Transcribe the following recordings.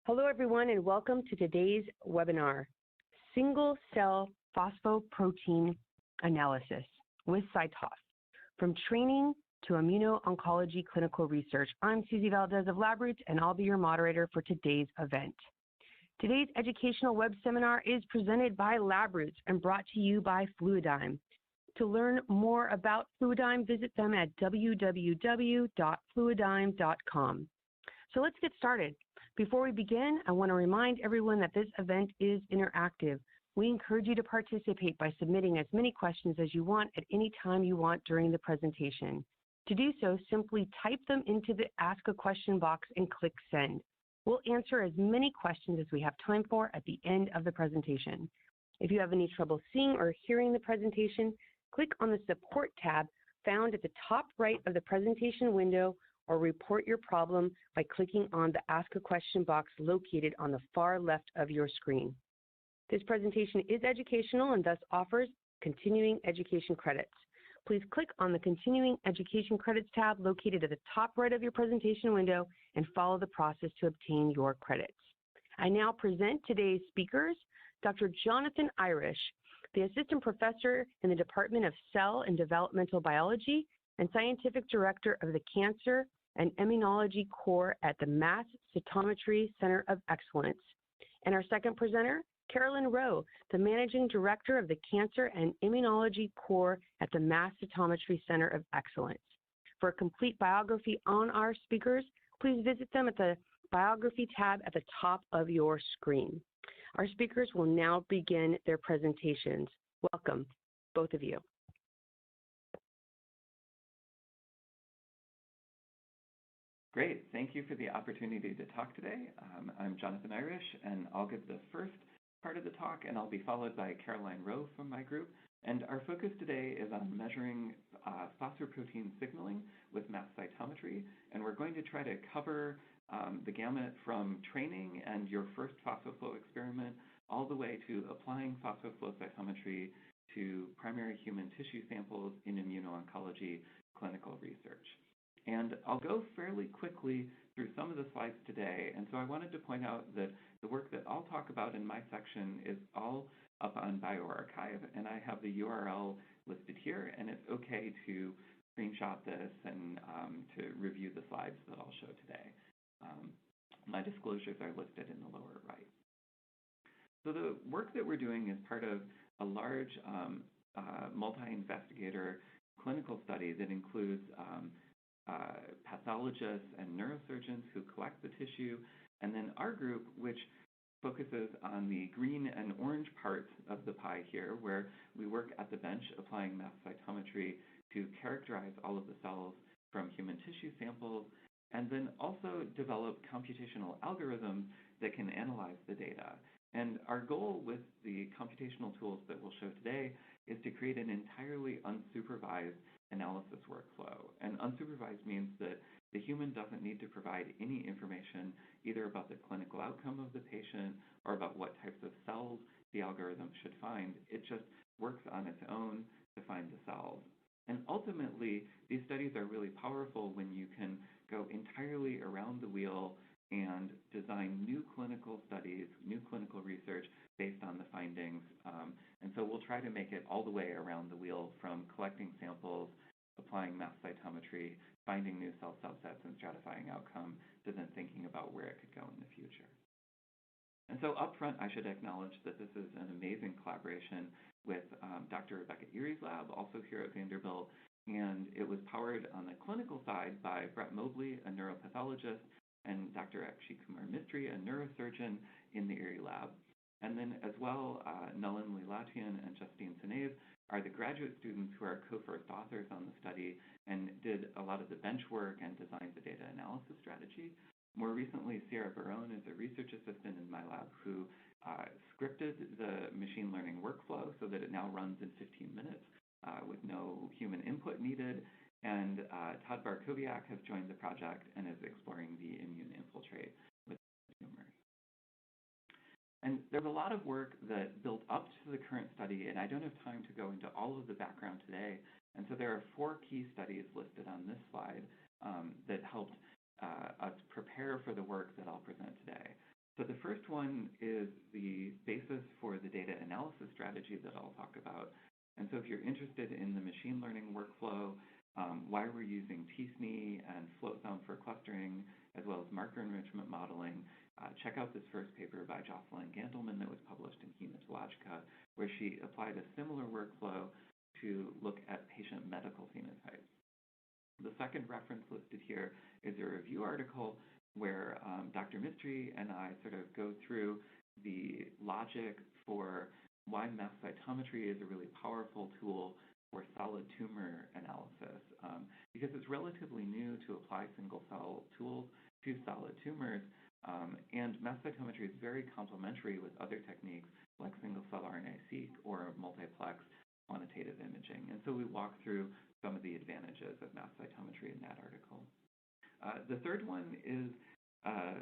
Hello, everyone, and welcome to today's webinar, Single Cell Phosphoprotein Analysis with CyTOF, From Training to Immuno-Oncology Clinical Research. I'm Susie Valdez of LabRoots, and I'll be your moderator for today's event. Today's educational web seminar is presented by LabRoots and brought to you by Fluidigm. To learn more about Fluidigm, visit them at www.fluidigm.com. So let's get started. Before we begin, I want to remind everyone that this event is interactive. We encourage you to participate by submitting as many questions as you want at any time you want during the presentation. To do so, simply type them into the Ask a Question box and click Send. We'll answer as many questions as we have time for at the end of the presentation. If you have any trouble seeing or hearing the presentation, click on the Support tab found at the top right of the presentation window, or report your problem by clicking on the Ask a Question box located on the far left of your screen. This presentation is educational and thus offers continuing education credits. Please click on the Continuing Education Credits tab located at the top right of your presentation window and follow the process to obtain your credits. I now present today's speakers, Dr. Jonathan Irish, the Assistant Professor in the Department of Cell and Developmental Biology and Scientific Director of the Cancer and Immunology Core at the Mass Cytometry Center of Excellence. And our second presenter, Carolyn Rowe, the Managing Director of the Cancer and Immunology Core at the Mass Cytometry Center of Excellence. For a complete biography on our speakers, please visit them at the Biography tab at the top of your screen. Our speakers will now begin their presentations. Welcome, both of you. Great, thank you for the opportunity to talk today. I'm Jonathan Irish, and I'll give the first part of the talk, and I'll be followed by Caroline Rowe from my group. And our focus today is on measuring phosphoprotein signaling with mass cytometry, and we're going to try to cover the gamut from training and your first phosphoflow experiment all the way to applying phosphoflow cytometry to primary human tissue samples in immuno-oncology clinical research. And I'll go fairly quickly through some of the slides today. And so I wanted to point out that the work that I'll talk about in my section is all up on bioRxiv, and I have the URL listed here, and it's okay to screenshot this and to review the slides that I'll show today. My disclosures are listed in the lower right. So the work that we're doing is part of a large multi-investigator clinical study that includes pathologists and neurosurgeons who collect the tissue, and then our group, which focuses on the green and orange parts of the pie here, where we work at the bench applying mass cytometry to characterize all of the cells from human tissue samples, and then also develop computational algorithms that can analyze the data. And our goal with the computational tools that we'll show today is to create an entirely unsupervised analysis workflow. And unsupervised means that the human doesn't need to provide any information either about the clinical outcome of the patient or about what types of cells the algorithm should find. It just works on its own to find the cells. And ultimately, these studies are really powerful when you can go entirely around the wheel and design new clinical studies, new clinical research based on the findings. And so we'll try to make it all the way around the wheel, from collecting samples, applying mass cytometry, finding new cell subsets and stratifying outcome, to then thinking about where it could go in the future. And so up front, I should acknowledge that this is an amazing collaboration with Dr. Rebecca Erie's lab, also here at Vanderbilt, and it was powered on the clinical side by Brett Mobley, a neuropathologist, and Dr. Akshay Kumar Mistry, a neurosurgeon in the Erie lab. And then as well, Nalin Lilatian and Justine Senev are the graduate students who are co-first authors on the study and did a lot of the bench work and designed the data analysis strategy. More recently, Sierra Barone is a research assistant in my lab who scripted the machine learning workflow so that it now runs in 15 minutes with no human input needed. And Todd Barkowiak has joined the project and is exploring the immune infiltrate with Tumor. And there's a lot of work that built up to the current study, and I don't have time to go into all of the background today. And so there are 4 key studies listed on this slide that helped us prepare for the work that I'll present today. So the first one is the basis for the data analysis strategy that I'll talk about. And so if you're interested in the machine learning workflow, why we're using t-SNE and float zone for clustering, as well as marker enrichment modeling, check out this first paper by Jocelyn Gandelman that was published in Hematologica, where she applied a similar workflow to look at patient medical phenotypes. The second reference listed here is a review article where Dr. Mistry and I sort of go through the logic for why mass cytometry is a really powerful tool for solid tumor analysis, because it's relatively new to apply single-cell tools to solid tumors, and mass cytometry is very complementary with other techniques like single-cell RNA-seq or multiplex quantitative imaging. And so we walk through some of the advantages of mass cytometry in that article. The third one is a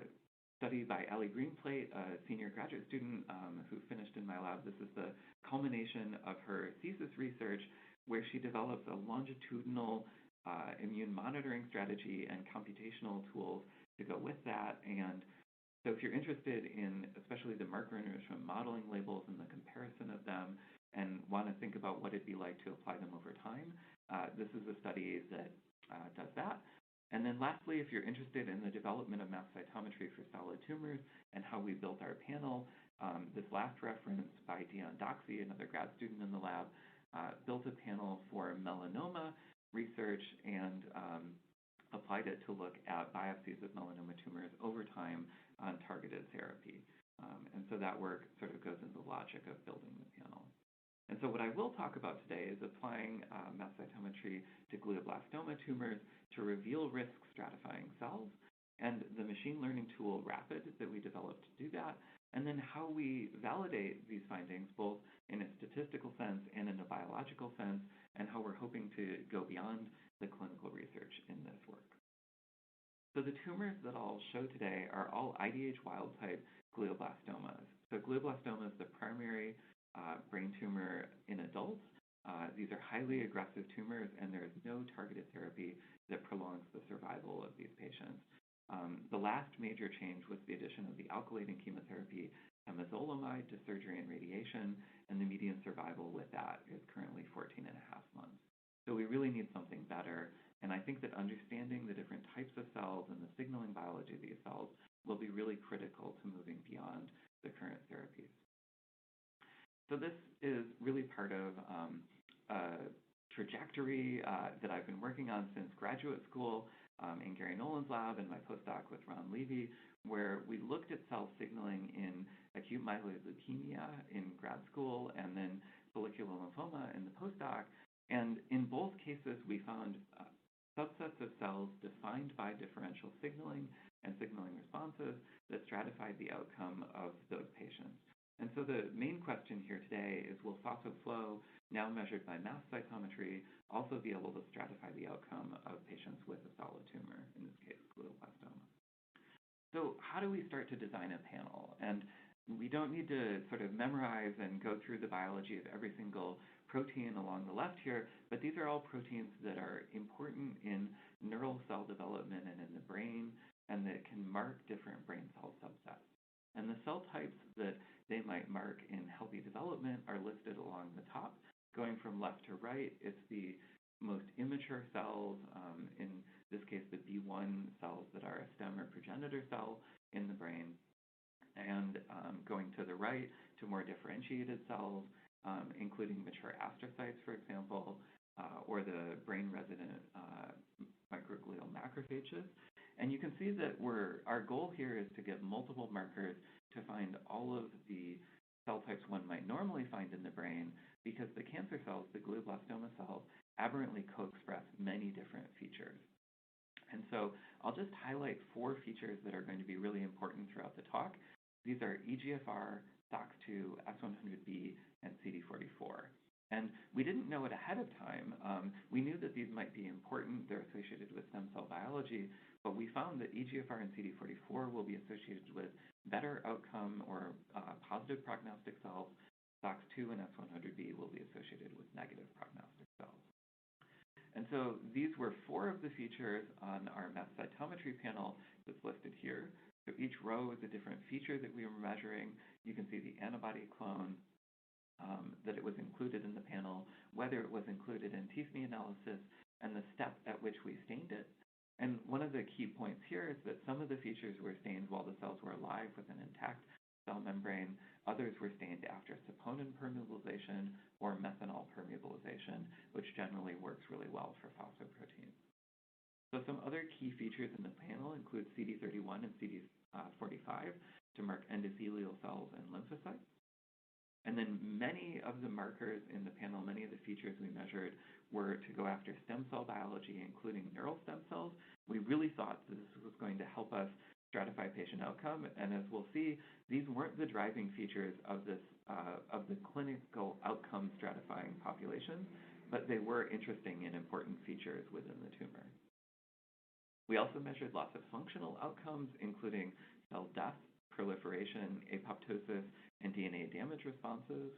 study by Allie Greenplate, a senior graduate student who finished in my lab. This is the culmination of her thesis research, where she develops a longitudinal immune monitoring strategy and computational tools to go with that. And so if you're interested in especially the marker enrichment modeling labels and the comparison of them and want to think about what it'd be like to apply them over time, this is a study that does that. And then lastly, if you're interested in the development of mass cytometry for solid tumors and how we built our panel, this last reference by Dion Doxey, another grad student in the lab, built a panel for melanoma research and applied it to look at biopsies of melanoma tumors over time on targeted therapy. And so that work sort of goes into the logic of building the panel. And so what I will talk about today is applying mass cytometry to glioblastoma tumors to reveal risk stratifying cells, and the machine learning tool RAPID that we developed to do that, and then how we validate these findings both in a statistical sense and in a biological sense, and how we're hoping to go beyond the clinical research in this work. So the tumors that I'll show today are all IDH wild-type glioblastomas. So glioblastoma is the primary brain tumor in adults. These are highly aggressive tumors, and there is no targeted therapy that prolongs the survival of these patients. The last major change was the addition of the alkylating chemotherapy temozolomide to surgery and radiation, and the median survival with that is currently 14.5 months. So we really need something better, and I think that understanding the different types of cells and the signaling biology of these cells will be really critical to moving beyond the current therapies. So this is really part of a trajectory that I've been working on since graduate school in Gary Nolan's lab and my postdoc with Ron Levy, where we looked at cell signaling in acute myeloid leukemia in grad school and then follicular lymphoma in the postdoc. And in both cases, we found subsets of cells defined by differential signaling and signaling responses that stratified the outcome of those patients. And so the main question here today is, will phosphoflow, now measured by mass cytometry, also be able to stratify the outcome of patients with a solid tumor, in this case, glioblastoma? So how do we start to design a panel? And we don't need to sort of memorize and go through the biology of every single protein along the left here, but these are all proteins that are important in neural cell development and in the brain, and that can mark different brain cell subsets. And the cell types that they might mark in healthy development are listed along the top. Going from left to right, it's the most immature cells, in this case the B1 cells that are a stem or progenitor cell in the brain. And going to the right to more differentiated cells, including mature astrocytes, for example, or the brain-resident microglial macrophages. And you can see that our goal here is to get multiple markers to find all of the cell types one might normally find in the brain, because the cancer cells, the glioblastoma cells, aberrantly co-express many different features. And so I'll just highlight 4 features that are going to be really important throughout the talk. These are EGFR, SOX2, S100B, and CD44. And we didn't know it ahead of time. We knew that these might be important. They're associated with stem cell biology, but we found that EGFR and CD44 will be associated with better outcome or positive prognostic cells. SOX2 and S100B will be associated with negative prognostic cells. And so these were 4 of the features on our mass cytometry panel that's listed here. So each row is a different feature that we were measuring. You can see the antibody clone, that it was included in the panel, whether it was included in t-SNE analysis, and the step at which we stained it. And one of the key points here is that some of the features were stained while the cells were alive with an intact cell membrane. Others were stained after saponin permeabilization or methanol permeabilization, which generally works really well for phosphoprotein. So some other key features in the panel include CD31 and CD45 to mark endothelial cells and lymphocytes. And then many of the markers in the panel, many of the features we measured were to go after stem cell biology, including neural stem cells. We really thought this was going to help us stratify patient outcome, and as we'll see, these weren't the driving features of this of the clinical outcome stratifying population, but they were interesting and important features within the tumor. We also measured lots of functional outcomes, including cell death, proliferation, apoptosis, and DNA damage responses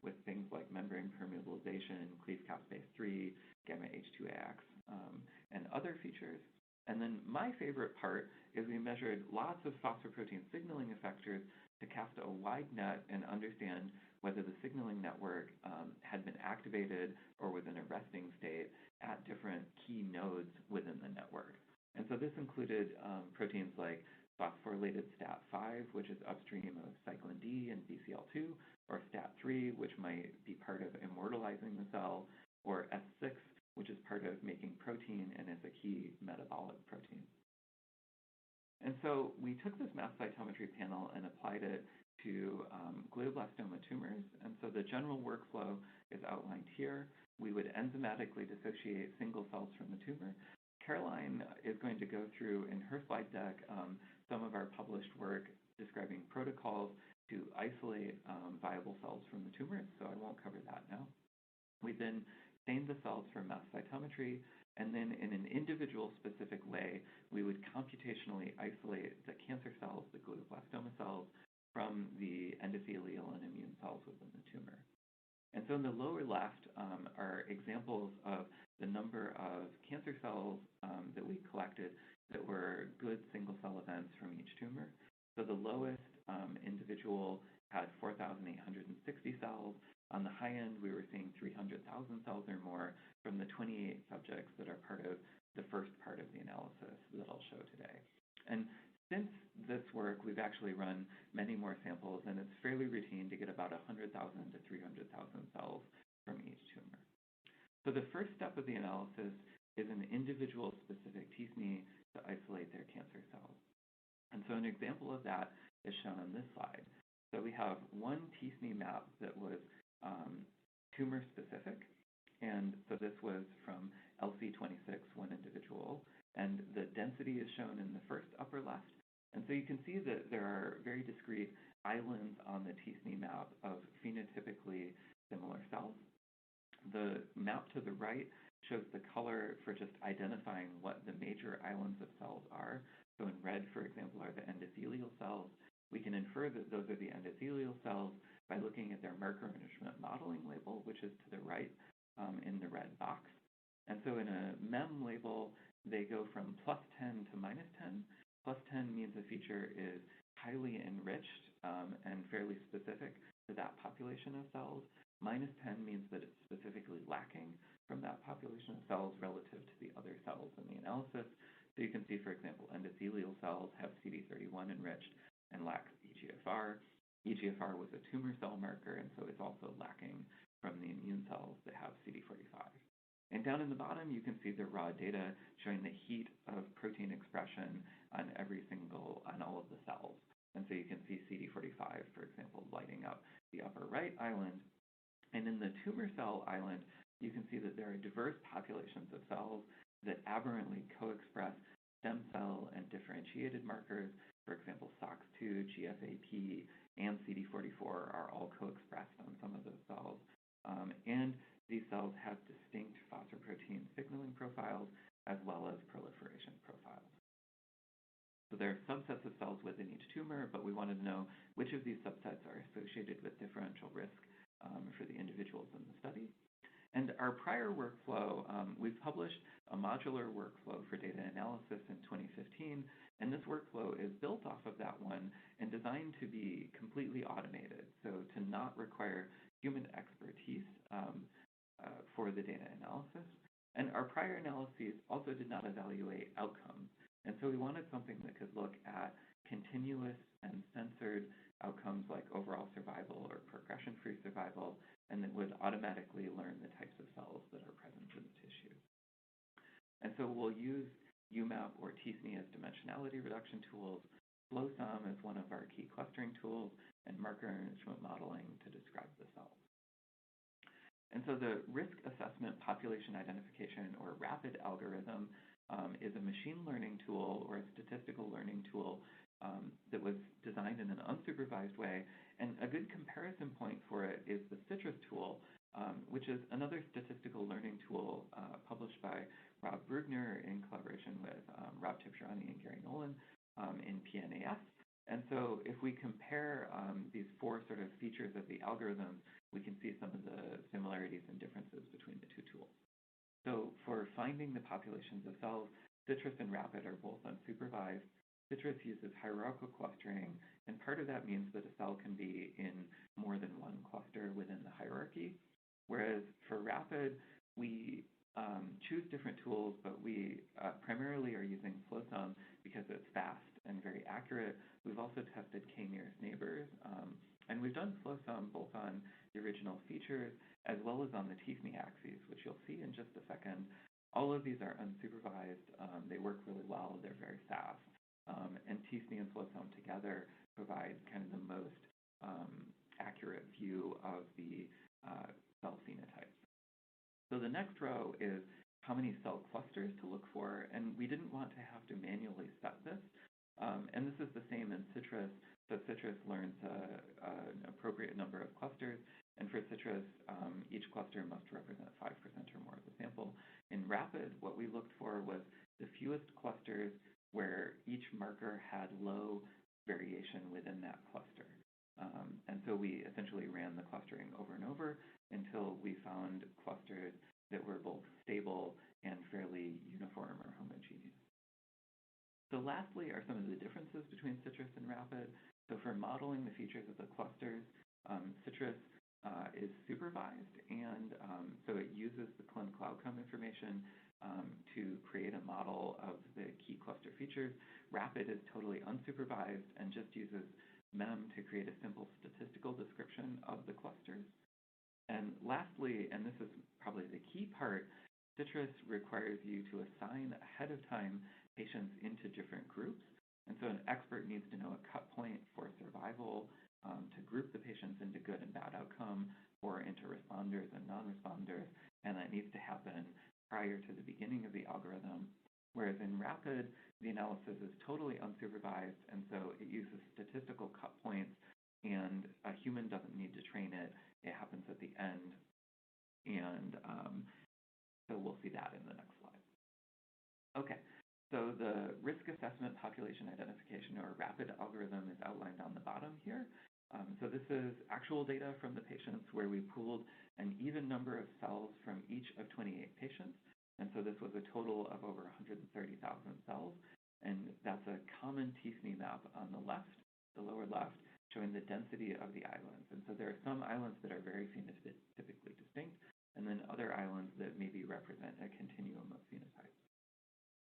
with things like membrane permeabilization, cleaved caspase 3, gamma H2AX, and other features. And then my favorite part is we measured lots of phosphoprotein signaling effectors to cast a wide net and understand whether the signaling network had been activated or was in a resting state at different key nodes within the network. And so this included proteins like phosphorylated STAT5, which is upstream of cyclin D and BCL2, or STAT3, which might be part of immortalizing the cell, or S6, which is part of making protein and is a key metabolic protein. And so we took this mass cytometry panel and applied it to glioblastoma tumors. And so the general workflow is outlined here. We would enzymatically dissociate single cells from the tumor. Caroline is going to go through in her slide deck some of our published work describing protocols to isolate viable cells from the tumors, so I won't cover that now. We then stained the cells for mass cytometry, and then in an individual specific way, we would computationally isolate the cancer cells, the glioblastoma cells, from the endothelial and immune cells within the tumor. And so in the lower left are examples of the number of cancer cells that we collected that were good single-cell events from each tumor. So the lowest individual had 4,860 cells. On the high end, we were seeing 300,000 cells or more from the 28 subjects that are part of the first part of the analysis that I'll show today. And since this work, we've actually run many more samples, and it's fairly routine to get about 100,000 to 300,000 cells from each tumor. So the first step of the analysis is an individual specific t-SNE to isolate their cancer cells. And so an example of that is shown on this slide. So we have one t-SNE map that was tumor specific, and so this was from LC26, one individual, and the density is shown in the first upper left. And so you can see that there are very discrete islands on the t-SNE map of phenotypically similar cells. The map to the right shows the color for just identifying what the major islands of cells are. So in red, for example, are the endothelial cells. We can infer that those are the endothelial cells by looking at their marker enrichment modeling label, which is to the right in the red box. And so in a MEM label, they go from +10 to -10. +10 means a feature is highly enriched and fairly specific to that population of cells. -10 means that it's specifically lacking from that population of cells relative to the other cells in the analysis. So you can see, for example, endothelial cells have CD31 enriched and lack EGFR. EGFR was a tumor cell marker, and so it's also lacking from the immune cells that have CD45. And down in the bottom, you can see the raw data showing the heat of protein expression on on all of the cells. And so you can see CD45, for example, lighting up the upper right island. And in the tumor cell island, you can see that there are diverse populations of cells that aberrantly co-express stem cell and differentiated markers. For example, SOX2, GFAP, and CD44 are all co-expressed on some of those cells. And these cells have distinct phosphoprotein signaling profiles as well as proliferation profiles. So there are subsets of cells within each tumor, but we wanted to know which of these subsets are associated with differential risk for the individuals in the study. And our prior workflow, we've published a modular workflow for data analysis in 2015 And this workflow is built off of that one and designed to be completely automated, so to not require human expertise for the data analysis. And our prior analyses also did not evaluate outcomes. And so we wanted something that could look at continuous and censored outcomes like overall survival or progression-free survival, and that would automatically learn the types of cells that are present in the tissue. And so we'll use UMAP or t-SNE as dimensionality reduction tools, FlowSum as one of our key clustering tools, and marker enrichment modeling to describe the cells. And so the risk assessment population identification, or RAPID algorithm, is a machine learning tool or a statistical learning tool that was designed in an unsupervised way. And a good comparison point for it is the CITRUS tool, which is another statistical learning tool published by Rob Brugner in collaboration with Rob Tibshirani and Gary Nolan in PNAS. And so if we compare these four sort of features of the algorithm, we can see some of the similarities and differences between the two tools. So for finding the populations of cells, CITRUS and RAPID are both unsupervised. CITRUS uses hierarchical clustering, and part of that means that a cell can be in more than one cluster within the hierarchy, whereas for RAPID, we choose different tools, but we primarily are using FlowSum because it's fast and very accurate. We've also tested k-nearest neighbors, and we've done FlowSum both on the original features as well as on the t-SNE axes, which you'll see in just a second. All of these are unsupervised. They work really well. They're very fast. And t-SNE and FlowSum together provide kind of the most accurate view of the cell phenotype. So the next row is how many cell clusters to look for, and we didn't want to have to manually set this. And this is the same in CITRUS. So CITRUS learns an appropriate number of clusters, and for CITRUS, each cluster must represent 5% or more of the sample. In RAPID, what we looked for was the fewest clusters where each marker had low variation within that cluster. And so we essentially ran the clustering over and over until we found clusters that were both stable and fairly uniform or homogeneous. So lastly are some of the differences between CITRUS and RAPID. So for modeling the features of the clusters, CITRUS is supervised, and so it uses the clinical outcome information to create a model of the key cluster features. RAPID is totally unsupervised and just uses MEM to create a simple statistical description of the clusters. And lastly, and this is probably the key part, CITRUS requires you to assign ahead of time patients into different groups. And so an expert needs to know a cut point for survival, to group the patients into good and bad outcome, or into responders and non-responders, and that needs to happen prior to the beginning of the algorithm. Whereas in RAPID, the analysis is totally unsupervised, and so it uses statistical cut points, and a human doesn't need to train it. It happens at the end, and so we'll see that in the next slide. Okay, so the risk assessment population identification, or RAPID algorithm, is outlined on the bottom here. So this is actual data from the patients where we pooled an even number of cells from each of 28 patients. And so this was a total of over 130,000 cells. And that's a common t-SNE map on the left, the lower left, showing the density of the islands. And so there are some islands that are very phenotypically distinct, and then other islands that maybe represent a continuum of phenotypes.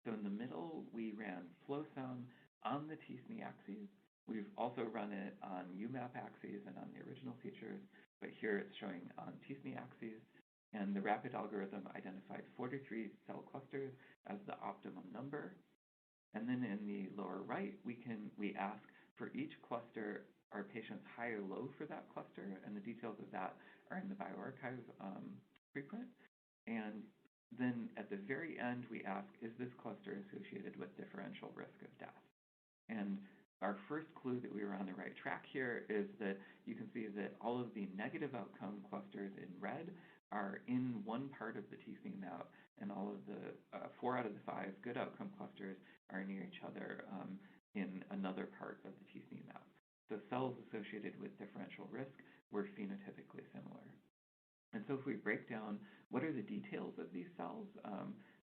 So in the middle, we ran FlowSum on the t-SNE axes. We've also run it on UMAP axes and on the original features, but here it's showing on t-SNE axes. And the RAPID algorithm identified 43 cell clusters as the optimum number. And then in the lower right, we ask for each cluster, are patients high or low for that cluster? And the details of that are in the bioRxiv preprint. And then at the very end, we ask, is this cluster associated with differential risk of death? And our first clue that we were on the right track here is that you can see that all of the negative outcome clusters in red are in one part of the t-SNE map, and all of the 4 out of the 5 good outcome clusters are near each other in another part of the t-SNE map. So cells associated with differential risk were phenotypically similar. And so if we break down what are the details of these cells,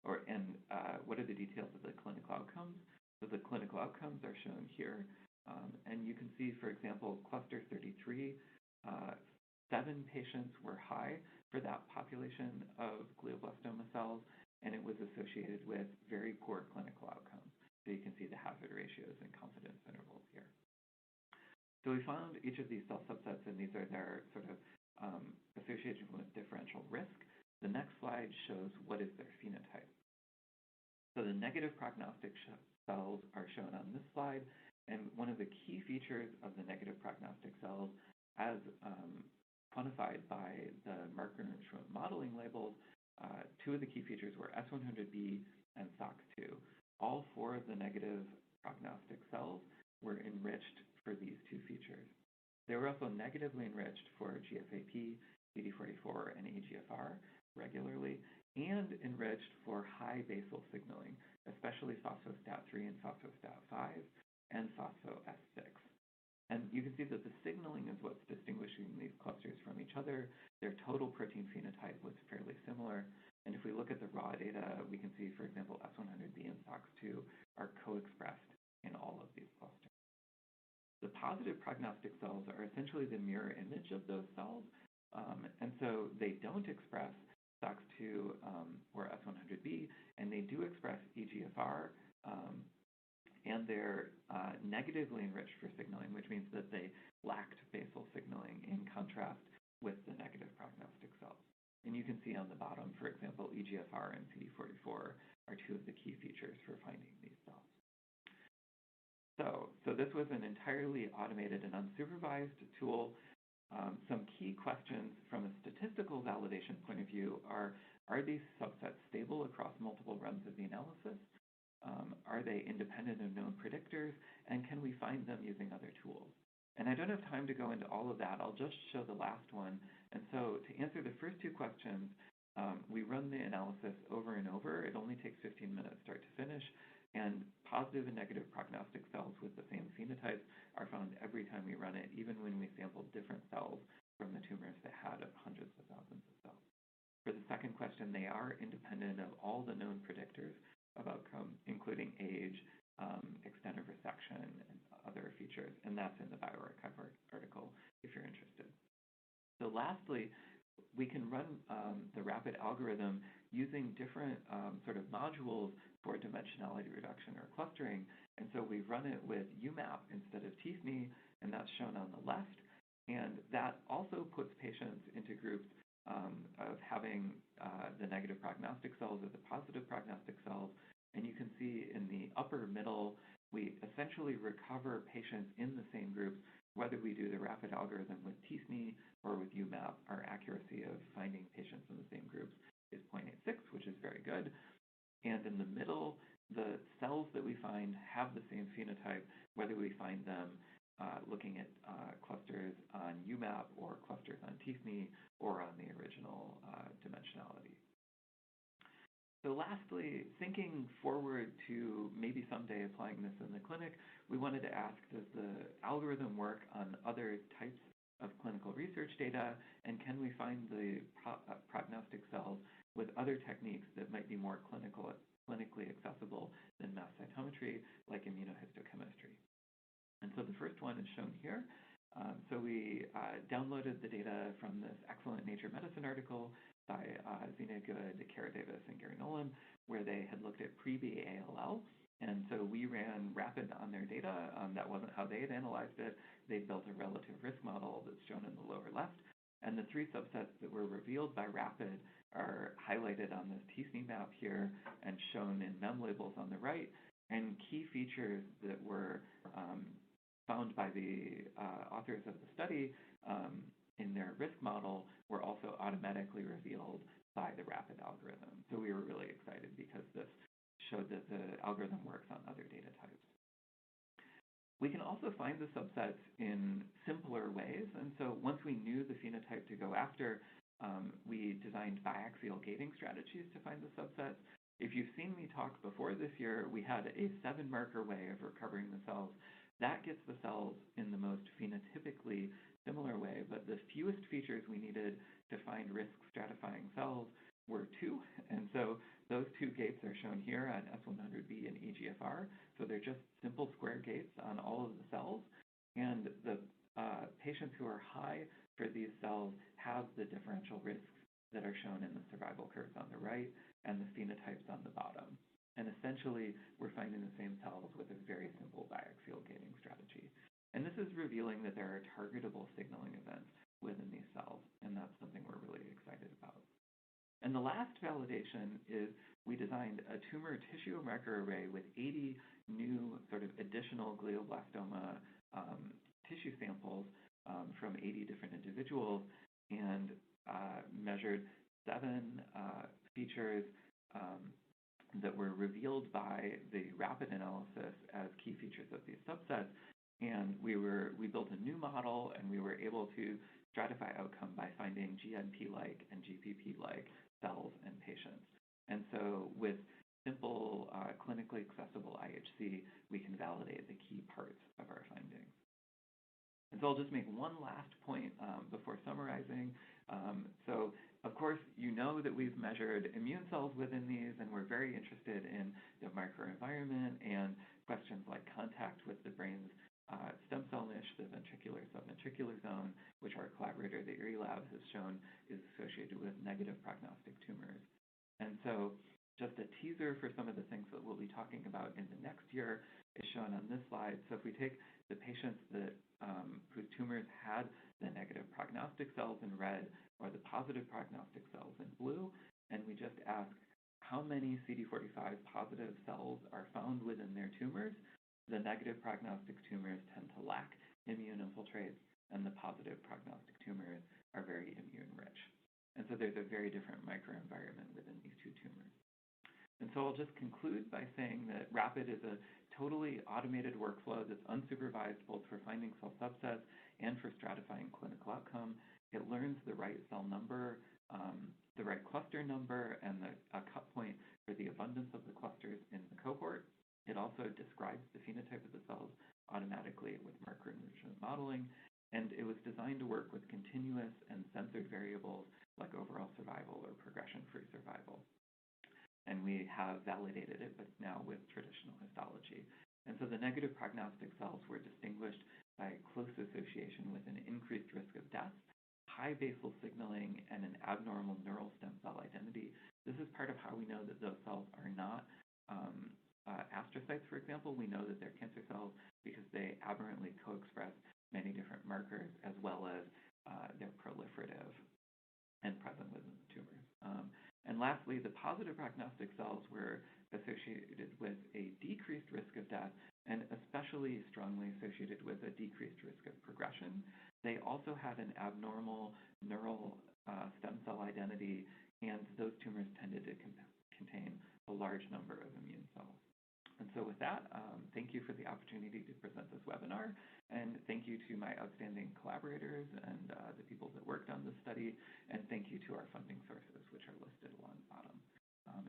what are the details of the clinical outcomes? So the clinical outcomes you can see, for example, cluster 33, 7 patients were high for that population of glioblastoma cells, and it was associated with very poor clinical outcomes. So you can see the hazard ratios and confidence intervals here. So we found each of these cell subsets, and these are their sort of association with differential risk. The next slide shows what is their phenotype. So the negative prognostic cells are shown on this slide, and one of the key features of the negative prognostic cells, as quantified by the marker instrument modeling labels, 2 of the key features were S100B and SOX2. All 4 of the negative prognostic cells were enriched for these 2 features. They were also negatively enriched for GFAP, CD44, and EGFR regularly, and enriched for high basal signaling, especially phosphostat-3 and phosphostat-5, and phospho-S6. And you can see that the signaling is what's distinguishing these clusters from each other. Their total protein phenotype was fairly similar. And if we look at the raw data, we can see, for example, S100B and SOX2 are co-expressed in all of these clusters. The positive prognostic cells are essentially the mirror image of those cells, and so they don't express SOX2 or S100B, and they do express EGFR, and they're negatively enriched for signaling, which means that they lacked basal signaling in contrast with the negative prognostic cells. And you can see on the bottom, for example, EGFR and CD44 are 2 of the key features for finding these cells. So this was an entirely automated and unsupervised tool. Some key questions from a statistical validation point of view are these subsets stable across multiple runs of the analysis? Are they independent of known predictors? And can we find them using other tools? And I don't have time to go into all of that. I'll just show the last one. And so to answer the first 2 questions, we run the analysis over and over. It only takes 15 minutes start to finish. And positive and negative prognostic cells with the same phenotypes are found every time we run it, even when we sampled different cells from the tumors that had hundreds of thousands of cells. For the second question, they are independent of all the known predictors of outcome, including age, extent of resection, and other features. And that's in the Biography article if you're interested. So lastly, we can run the rapid algorithm using different sort of modules for dimensionality reduction or clustering. And so we run it with UMAP instead of t-SNE, and that's shown on the left. And that also puts patients into groups of having the negative prognostic cells or the positive prognostic cells. And you can see in the upper middle, we essentially recover patients in the same groups, whether we do the rapid algorithm with t-SNE or with UMAP. Our accuracy of finding patients in the same groups is 0.86, which is very good. And in the middle, the cells that we find have the same phenotype, whether we find them looking at clusters on UMAP or clusters on t-SNE or on the original dimensionality. So lastly, thinking forward to maybe someday applying this in the clinic, we wanted to ask, does the algorithm work on other types of clinical research data, and can we find the prognostic cells with other techniques that might be more clinically accessible than mass cytometry, like immunohistochemistry? And so the first one is shown here. So we downloaded the data from this excellent Nature Medicine article by Zina Good, Kara Davis, and Gary Nolan, where they had looked at pre-B-ALL. And so we ran rapid on their data. That wasn't how they had analyzed it. They built a relative risk model that's shown in the lower left. And the 3 subsets that were revealed by rapid are highlighted on this t-SNE map here and shown in mem labels on the right. And key features that were found by the authors of the study in their risk model were also automatically revealed by the rapid algorithm. So we were really excited because this showed that the algorithm works on other data types. We can also find the subsets in simpler ways. And so once we knew the phenotype to go after, we designed biaxial gating strategies to find the subsets. If you've seen me talk before this year, we had a 7-marker way of recovering the cells. That gets the cells in the most phenotypically similar way, but the fewest features we needed to find risk stratifying cells were 2. And so those 2 gates are shown here on S100B and EGFR. So they're just simple square gates on all of the cells. And the patients who are high for these cells have the differential risks that are shown in the survival curves on the right and the phenotypes on the bottom. And essentially, we're finding the same cells with a very simple biaxial gating strategy. And this is revealing that there are targetable signaling events within these cells, and that's something we're really excited about. And the last validation is we designed a tumor tissue marker array with 80 new sort of additional glioblastoma tissue samples from 80 different individuals and measured 7 features that were revealed by the rapid analysis as key features of these subsets. And we built a new model, and we were able to stratify outcome by finding GNP-like and GPP-like cells and patients. And so with simple clinically accessible IHC, we can validate the key parts of our findings. And so I'll just make one last point before summarizing. So of course, you know that we've measured immune cells within these, and we're very interested in the microenvironment and questions like contact with the brain's stem cell niche, the ventricular subventricular zone, which our collaborator, the Erie Lab, has shown is associated with negative prognostic tumors. And so just a teaser for some of the things that we'll be talking about in the next year is shown on this slide. So if we take the patients that whose tumors had the negative prognostic cells in red or the positive prognostic cells in blue, and we just ask how many CD45 positive cells are found within their tumors, the negative prognostic tumors tend to lack immune infiltrates, and the positive prognostic tumors are very immune rich. And so there's a very different microenvironment within these two tumors. And so I'll just conclude by saying that RAPID is a totally automated workflow that's unsupervised both for finding cell subsets and for stratifying clinical outcome. It learns the right cell number, the right cluster number, and a cut point for the abundance of the clusters in the cohort. It also describes the phenotype of the cells automatically with marker enrichment modeling, and it was designed to work with continuous and censored variables like overall survival or progression-free survival. And we have validated it, but now with traditional histology. And so the negative prognostic cells were distinguished by close association with an increased risk of death, high basal signaling, and an abnormal neural stem cell identity. This is part of how we know that those cells are not astrocytes, for example. We know that they're cancer cells because they aberrantly co-express many different markers, as well as they're proliferative and present within the tumors. And lastly, the positive prognostic cells were associated with a decreased risk of death and especially strongly associated with a decreased risk of progression. They also had an abnormal neural stem cell identity, and those tumors tended to contain a large number of immune cells. And so with that, thank you for the opportunity to present this webinar, and thank you to my outstanding collaborators and the people that worked on this study, and thank you to our funding sources, which are listed along the bottom.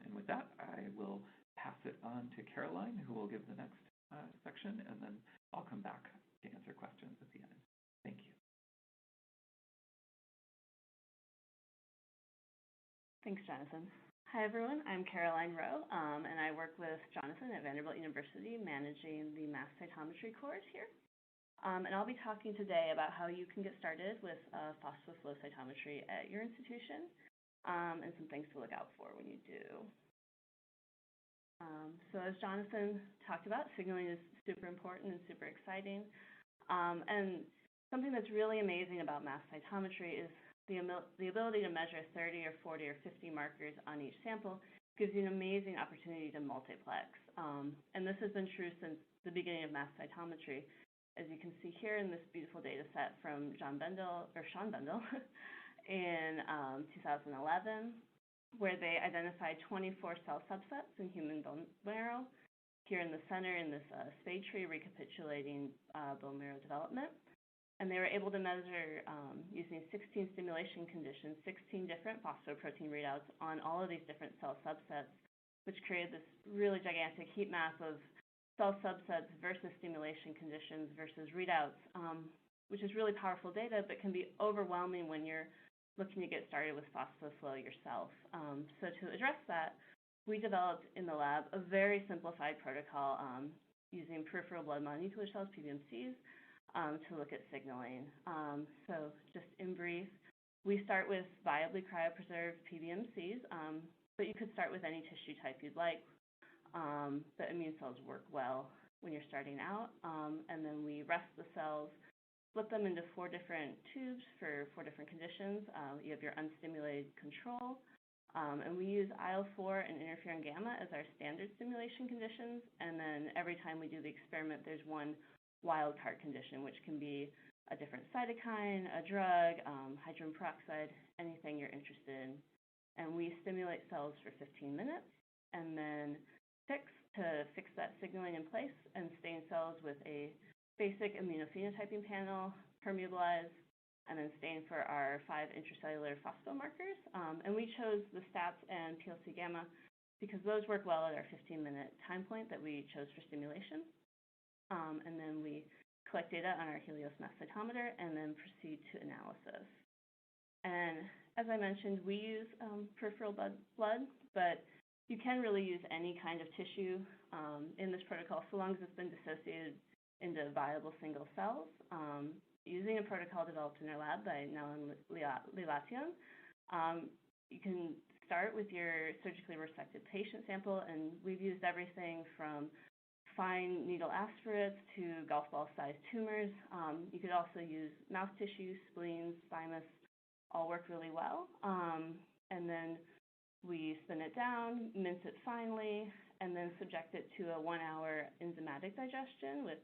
And with that, I will pass it on to Caroline, who will give the next section, and then I'll come back to answer questions at the end. Thank you. Thanks, Jonathan. Hi, everyone. I'm Caroline Rowe, and I work with Jonathan at Vanderbilt University managing the mass cytometry course here. And I'll be talking today about how you can get started with phosphoflow cytometry at your institution and some things to look out for when you do. So as Jonathan talked about, signaling is super important and super exciting. And something that's really amazing about mass cytometry is the ability to measure 30 or 40 or 50 markers on each sample gives you an amazing opportunity to multiplex. And this has been true since the beginning of mass cytometry. As you can see here in this beautiful data set from Sean Bendel in 2011, where they identified 24 cell subsets in human bone marrow. Here in the center in this spade tree recapitulating bone marrow development. And they were able to measure, using 16 stimulation conditions, 16 different phosphoprotein readouts on all of these different cell subsets, which created this really gigantic heat map of cell subsets versus stimulation conditions versus readouts, which is really powerful data, but can be overwhelming when you're looking to get started with PhosphoFlow yourself. So to address that, we developed in the lab a very simplified protocol using peripheral blood mononuclear cells, PBMCs, to look at signaling. So just in brief, we start with viably cryopreserved PBMCs, but you could start with any tissue type you'd like. The immune cells work well when you're starting out, and then we rest the cells, split them into 4 different tubes for 4 different conditions. You have your unstimulated control, and we use IL-4 and interferon gamma as our standard stimulation conditions, and then every time we do the experiment, there's one wildcard condition, which can be a different cytokine, a drug, hydrogen peroxide, anything you're interested in. And we stimulate cells for 15 minutes, and then fix that signaling in place, and stain cells with a basic immunophenotyping panel, permeabilize, and then stain for our 5 intracellular phosphomarkers. And we chose the STATs and PLC gamma because those work well at our 15-minute time point that we chose for stimulation. And then we collect data on our Helios mass cytometer and then proceed to analysis. And as I mentioned, we use peripheral blood, but you can really use any kind of tissue in this protocol, so long as it's been dissociated into viable single cells. Using a protocol developed in our lab by Nellan Lilation, you can start with your surgically resected patient sample, and we've used everything from fine needle aspirates to golf ball-sized tumors. You could also use mouse tissue, spleens, thymus, all work really well. And then we spin it down, mince it finely, and then subject it to a 1-hour enzymatic digestion with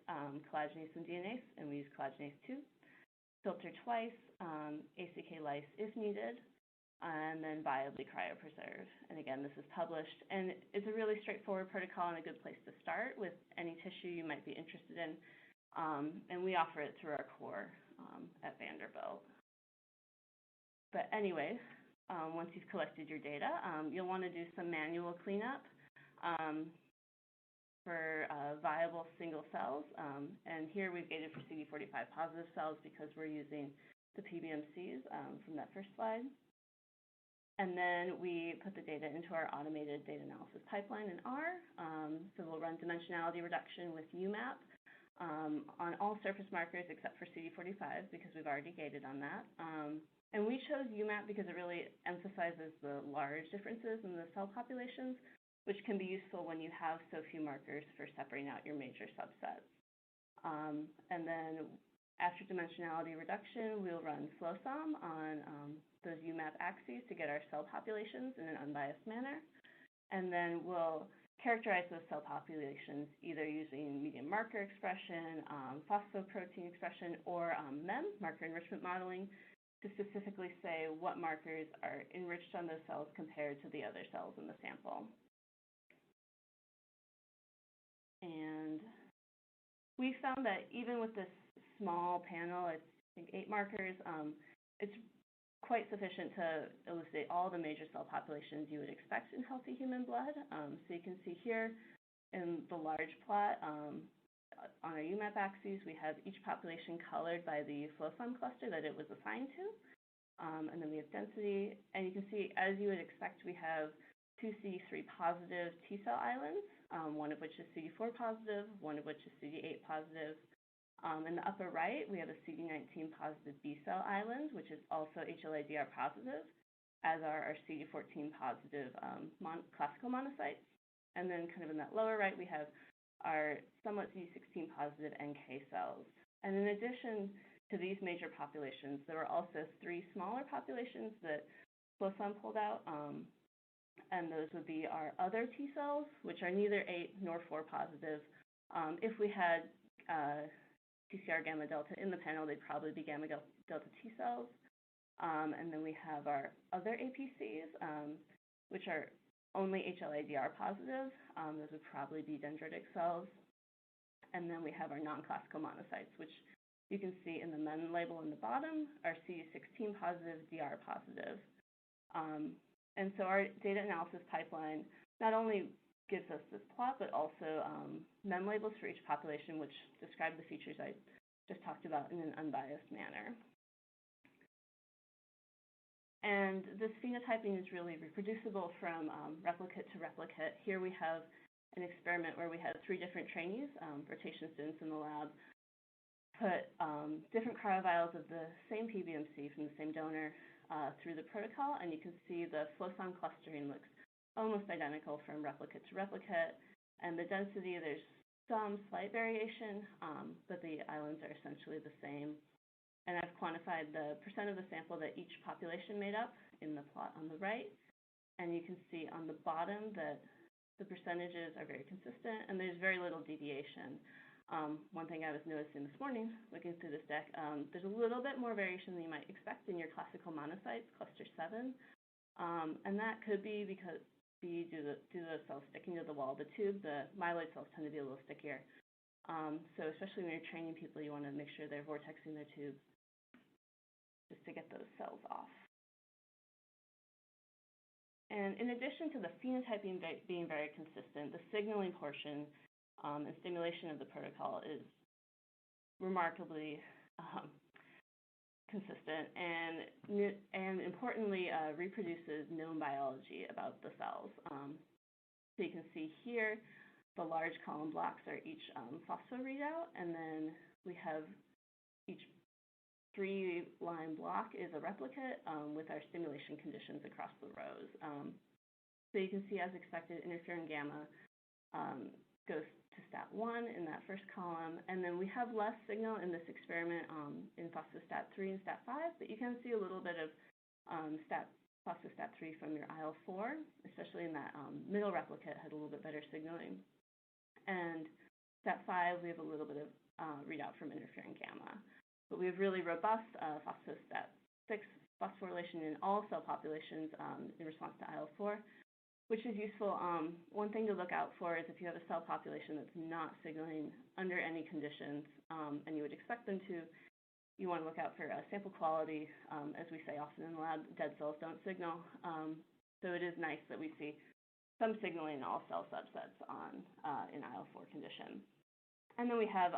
collagenase and DNase, and we use collagenase 2. Filter twice, ACK lyse if needed, and then viably cryopreserve. And again, this is published, and it's a really straightforward protocol and a good place to start with any tissue you might be interested in. And we offer it through our core at Vanderbilt. But anyway, once you've collected your data, you'll want to do some manual cleanup for viable single cells. And here we've gated for CD45 positive cells because we're using the PBMCs from that first slide. And then we put the data into our automated data analysis pipeline in R. So we'll run dimensionality reduction with UMAP on all surface markers except for CD45 because we've already gated on that. And we chose UMAP because it really emphasizes the large differences in the cell populations, which can be useful when you have so few markers for separating out your major subsets. And then after dimensionality reduction, we'll run FlowSum on those UMAP axes to get our cell populations in an unbiased manner. And then we'll characterize those cell populations either using medium marker expression, phosphoprotein expression, or MEM, marker enrichment modeling, to specifically say what markers are enriched on those cells compared to the other cells in the sample. And we found that even with this small panel, it's I think 8 markers, it's quite sufficient to elucidate all the major cell populations you would expect in healthy human blood. So you can see here in the large plot, on our UMAP axes, we have each population colored by the flow sum cluster that it was assigned to. And then we have density. And you can see, as you would expect, we have 2 CD3 positive T cell islands, one of which is CD4 positive, one of which is CD8 positive. In the upper right, we have a CD19 positive B cell island, which is also HLA-DR positive, as are our CD14 positive classical monocytes. And then kind of in that lower right, we have are somewhat CD16 positive NK cells. And in addition to these major populations, there were also 3 smaller populations that FlowSum pulled out, and those would be our other T cells, which are neither 8 nor 4 positive. If we had TCR gamma delta in the panel, they'd probably be gamma delta T cells. And then we have our other APCs, which are only HLA-DR positive. Those would probably be dendritic cells. And then we have our non-classical monocytes, which you can see in the MEN label in the bottom, are CD16 positive, DR positive. And so our data analysis pipeline not only gives us this plot, but also MEM labels for each population, which describe the features I just talked about in an unbiased manner. And this phenotyping is really reproducible from replicate to replicate. Here we have an experiment where we had 3 different trainees, rotation students in the lab, put different cryovials of the same PBMC from the same donor through the protocol, and you can see the flow-song clustering looks almost identical from replicate to replicate, and the density, there's some slight variation, but the islands are essentially the same. And I've quantified the percent of the sample that each population made up in the plot on the right, and you can see on the bottom that the percentages are very consistent, and there's very little deviation. One thing I was noticing this morning, looking through this deck, there's a little bit more variation than you might expect in your classical monocytes, cluster 7, and that could be due to the cells sticking to the wall of the tube. The myeloid cells tend to be a little stickier. So especially when you're training people, you want to make sure they're vortexing their tubes just to get those cells off. And in addition to the phenotyping being very consistent, the signaling portion and stimulation of the protocol is remarkably consistent and importantly reproduces known biology about the cells. So you can see here the large column blocks are each phospho readout, and then we have each 3-line block is a replicate with our stimulation conditions across the rows. So you can see, as expected, interferon gamma goes to stat 1 in that first column, and then we have less signal in this experiment in phosphostat 3 and stat 5, but you can see a little bit of phosphostat 3 from your IL-4, especially in that middle replicate had a little bit better signaling. And stat 5, we have a little bit of readout from interferon gamma. But we have really robust phosphostat 6 phosphorylation in all cell populations in response to IL-4, which is useful. One thing to look out for is if you have a cell population that's not signaling under any conditions, and you would expect them to, you want to look out for sample quality. As we say often in the lab, dead cells don't signal. So it is nice that we see some signaling in all cell subsets in IL-4 condition. And then we have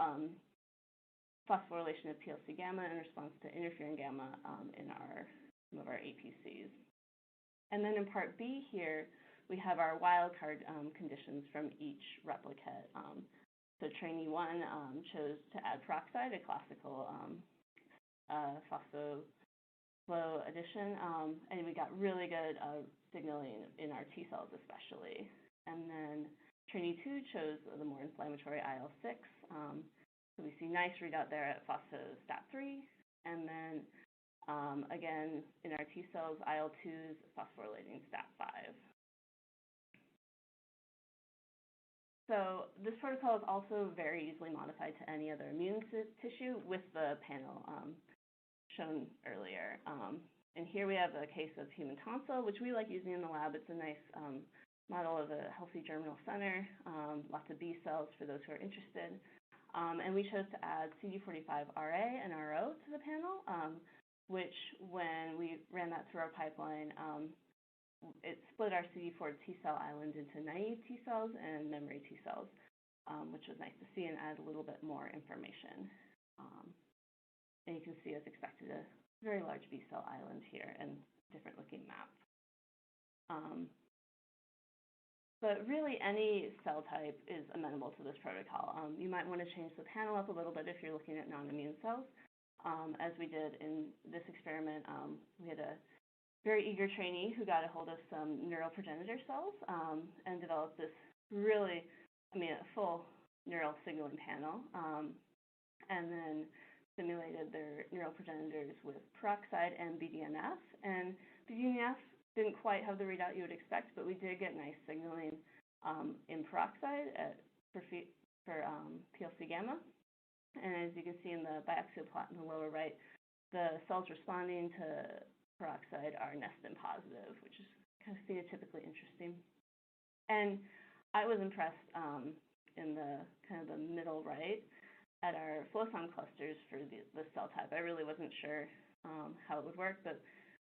phosphorylation of PLC gamma in response to interferon gamma in some of our APCs. And then in part B here, we have our wildcard conditions from each replicate. So trainee 1 chose to add peroxide, a classical phosphoflow addition, and we got really good signaling in our T cells especially. And then trainee 2 chose the more inflammatory IL-6. So we see nice readout there at phosphostat 3, and then again in our T cells, IL-2s phosphorylating stat 5. So this protocol is also very easily modified to any other immune tissue with the panel shown earlier. And here we have a case of human tonsil, which we like using in the lab. It's a nice model of a healthy germinal center, lots of B cells for those who are interested. And we chose to add CD45RA and RO to the panel, which when we ran that through our pipeline, it split our CD4 T cell island into naive T cells and memory T cells, which was nice to see and add a little bit more information. And you can see, as expected, a very large B cell island here and different looking maps. But really, any cell type is amenable to this protocol. You might want to change the panel up a little bit if you're looking at non-immune cells. As we did in this experiment, we had a very eager trainee who got a hold of some neural progenitor cells and developed this really, a full neural signaling panel, and then stimulated their neural progenitors with peroxide and BDNF. And BDNF didn't quite have the readout you would expect, but we did get nice signaling in peroxide for PLC gamma. And as you can see in the biaxial plot in the lower right, the cells responding to peroxide are Nestin positive, which is kind of phenotypically interesting. And I was impressed in the kind of the middle right at our flow-song clusters for the cell type. I really wasn't sure how it would work, but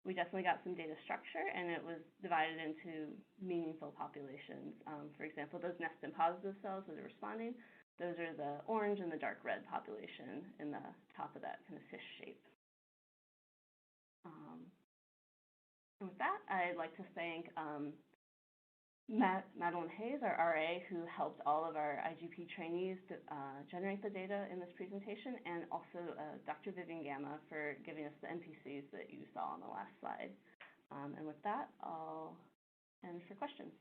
we definitely got some data structure, and it was divided into meaningful populations. For example, those Nestin positive cells that are responding, those are the orange and the dark red population in the top of that kind of fish shape. And with that, I'd like to thank Madeline Hayes, our RA, who helped all of our IGP trainees to, generate the data in this presentation, and also Dr. Vivian Gamma for giving us the NPCs that you saw on the last slide. And with that, I'll end for questions.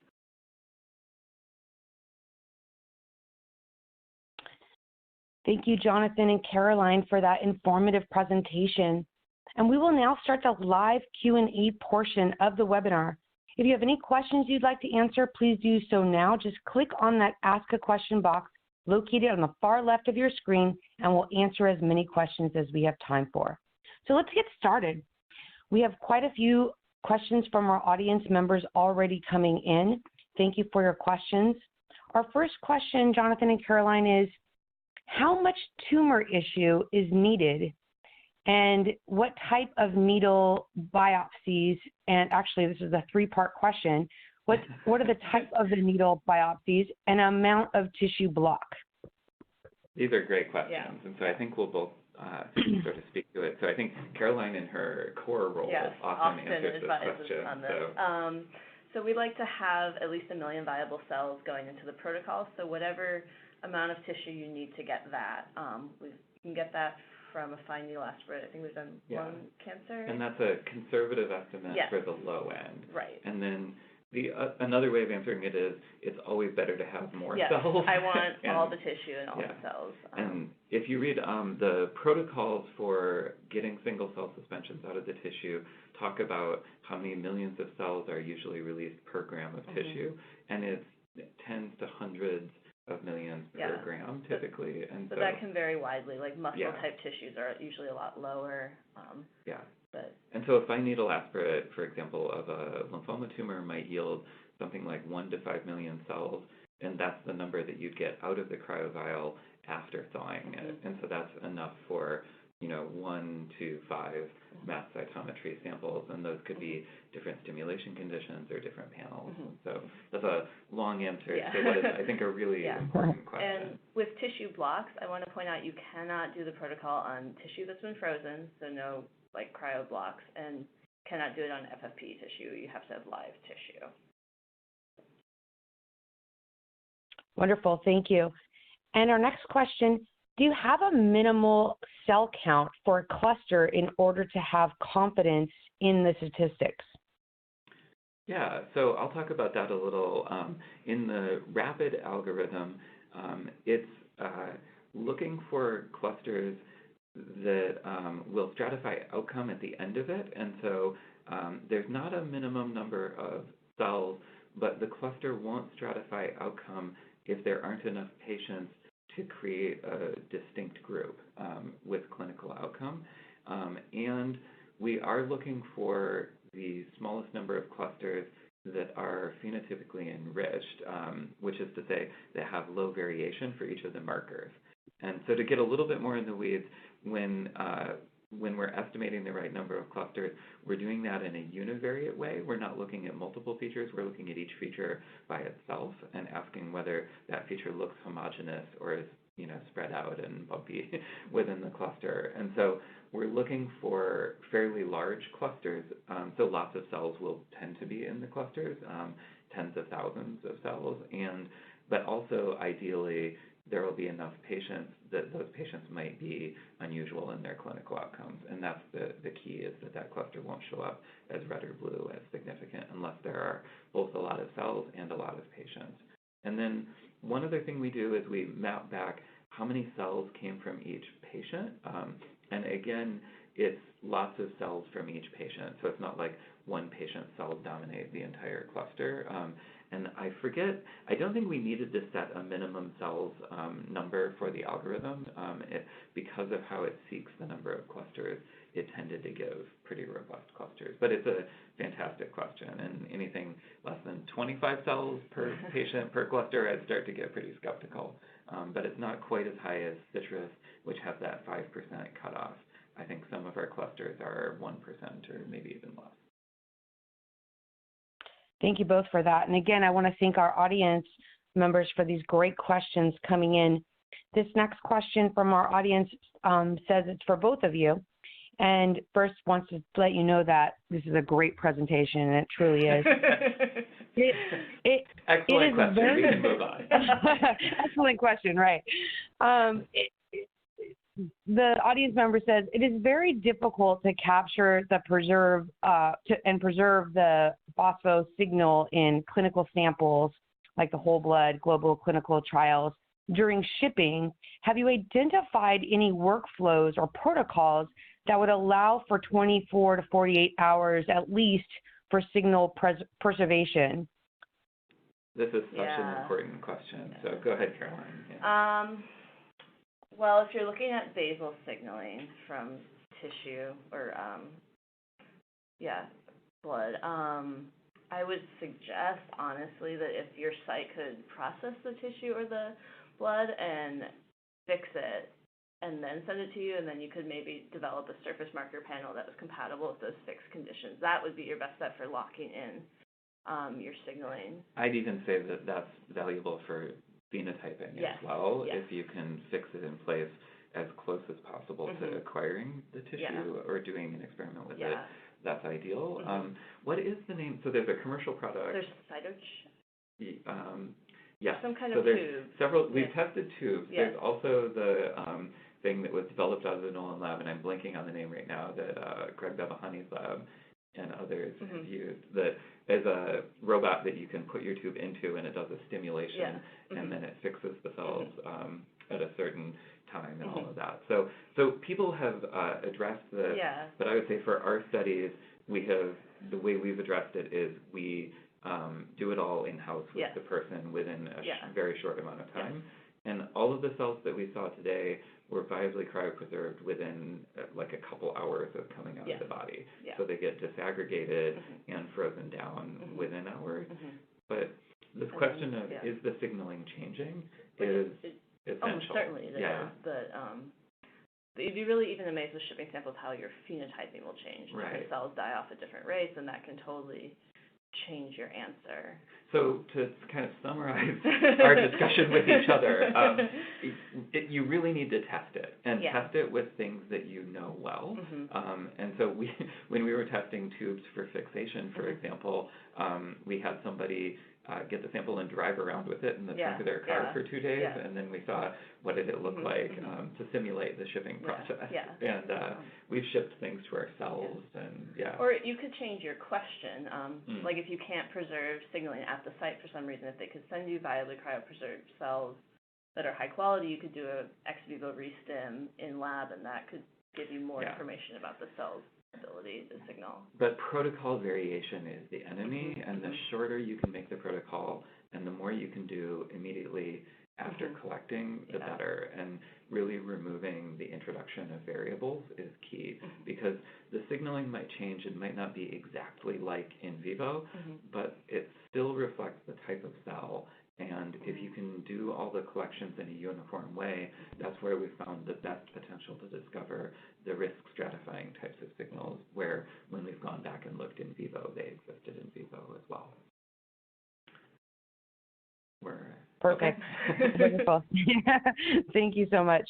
Thank you, Jonathan and Caroline, for that informative presentation. And we will now start the live Q&A portion of the webinar. If you have any questions you'd like to answer, please do so now. Just click on that Ask a Question box located on the far left of your screen, and we'll answer as many questions as we have time for. So let's get started. We have quite a few questions from our audience members already coming in. Thank you for your questions. Our first question, Jonathan and Caroline, is how much tumor issue is needed, and what type of needle biopsies, and actually this is a three-part question, what are the type of the needle biopsies and amount of tissue block? These are great questions, Yeah. and so I think we'll both sort of speak to it. So I think Caroline in her core role often answers this question. On this. So we like to have at least 1 million viable cells going into the protocol, so whatever amount of tissue you need to get that. We can get that from a fine needle aspirate. I think we've done lung cancer. And that's a conservative estimate for the low end. Right. And then the another way of answering it is it's always better to have more cells. I want all the tissue and all the cells. And if you read the protocols for getting single cell suspensions out of the tissue, talk about how many millions of cells are usually released per gram of tissue, and it's tens to hundreds of millions per gram typically. And so that can vary widely, like muscle-type tissues are usually a lot lower. And so a fine needle aspirate, for example, of a lymphoma tumor might yield something like 1 to 5 million cells, and that's the number that you'd get out of the cryovial after thawing it. And so that's enough for 1 to 5 mass cytometry samples, and those could be different stimulation conditions or different panels. So that's a long answer to what is, I think, a really important question. And with tissue blocks, I want to point out you cannot do the protocol on tissue that's been frozen, so no like cryo blocks, and cannot do it on FFP tissue. You have to have live tissue. Wonderful, thank you. And our next question, do you have a minimal cell count for a cluster in order to have confidence in the statistics? Yeah, so I'll talk about that a little. In the RAPID algorithm, it's looking for clusters that will stratify outcome at the end of it. And so there's not a minimum number of cells, but the cluster won't stratify outcome if there aren't enough patients to create a distinct group with clinical outcome. And we are looking for the smallest number of clusters that are phenotypically enriched, which is to say they have low variation for each of the markers. And so to get a little bit more in the weeds, when we're estimating the right number of clusters, we're doing that in a univariate way. We're not looking at multiple features. We're looking at each feature by itself and asking whether that feature looks homogeneous or is spread out and bumpy within the cluster. And so we're looking for fairly large clusters. So lots of cells will tend to be in the clusters, tens of thousands of cells, but also ideally there will be enough patients that those patients might be unusual in their clinical outcomes. And that's the key, is that cluster won't show up as red or blue as significant unless there are both a lot of cells and a lot of patients. And then one other thing we do is we map back how many cells came from each patient. And again, it's lots of cells from each patient. So it's not like one patient's cells dominate the entire cluster. And I don't think we needed to set a minimum cells number for the algorithm. Because of how it seeks the number of clusters, it tended to give pretty robust clusters. But it's a fantastic question, and anything less than 25 cells per patient per cluster, I'd start to get pretty skeptical. But it's not quite as high as citrus, which has that 5% cutoff. I think some of our clusters are 1% or maybe even less. Thank you both for that. And again, I want to thank our audience members for these great questions coming in. This next question from our audience says it's for both of you. And first wants to let you know that this is a great presentation, and it truly is. Excellent question. Very, we can move on. Excellent question, right. The audience member says, it is very difficult to capture the preserve the phospho signal in clinical samples, like the whole blood global clinical trials. During shipping, have you identified any workflows or protocols that would allow for 24 to 48 hours at least for signal preservation? This is such an important question. So go ahead, Caroline. Well, if you're looking at basal signaling from tissue or, blood, I would suggest, honestly, that if your site could process the tissue or the blood and fix it and then send it to you, and then you could maybe develop a surface marker panel that was compatible with those fixed conditions. That would be your best bet for locking in your signaling. I'd even say that that's valuable for phenotyping as well. If you can fix it in place as close as possible to acquiring the tissue or doing an experiment with it, that's ideal. What is the name? So there's a commercial product. There's CyTOF. Some kind so of there's tube. Several. We've tested tubes. There's also the thing that was developed out of the Nolan lab, and I'm blanking on the name right now, that Greg Bevahani's lab and others have used, that is a robot that you can put your tube into, and it does a stimulation, and then it fixes the cells at a certain time and all of that. So people have addressed this, but I would say for our studies, the way we've addressed it is we do it all in-house with the person within a very short amount of time. And all of the cells that we saw today were viably cryopreserved within like a couple hours of coming out of the body. So they get disaggregated and frozen down within hours. But this question of is the signaling changing is essential. Oh, certainly it is. But you'd be really even amazed with shipping samples how your phenotyping will change. If the cells die off at different rates, and that can totally change your answer. So to kind of summarize our discussion with each other, you really need to test it, and test it with things that you know well. And so when we were testing tubes for fixation, for example, we had somebody get the sample and drive around with it in the trunk of their car for 2 days, and then we saw what did it look like to simulate the shipping process. And we've shipped things to ourselves, and Or you could change your question. Like if you can't preserve signaling at the site for some reason, if they could send you viably cryopreserved cells that are high quality, you could do a ex vivo restim in lab, and that could give you more information about the cell's ability to signal. But protocol variation is the enemy, and the shorter you can make the protocol and the more you can do immediately after collecting, the better. And really removing the introduction of variables is key, because the signaling might change. It might not be exactly like in vivo, but it still reflects the type of cell. And if you can do all the collections in a uniform way, that's where we found the best potential to discover the risk stratifying types of signals, where when we've gone back and looked in vivo, they existed in vivo as well. Perfect. Wonderful. Thank you so much.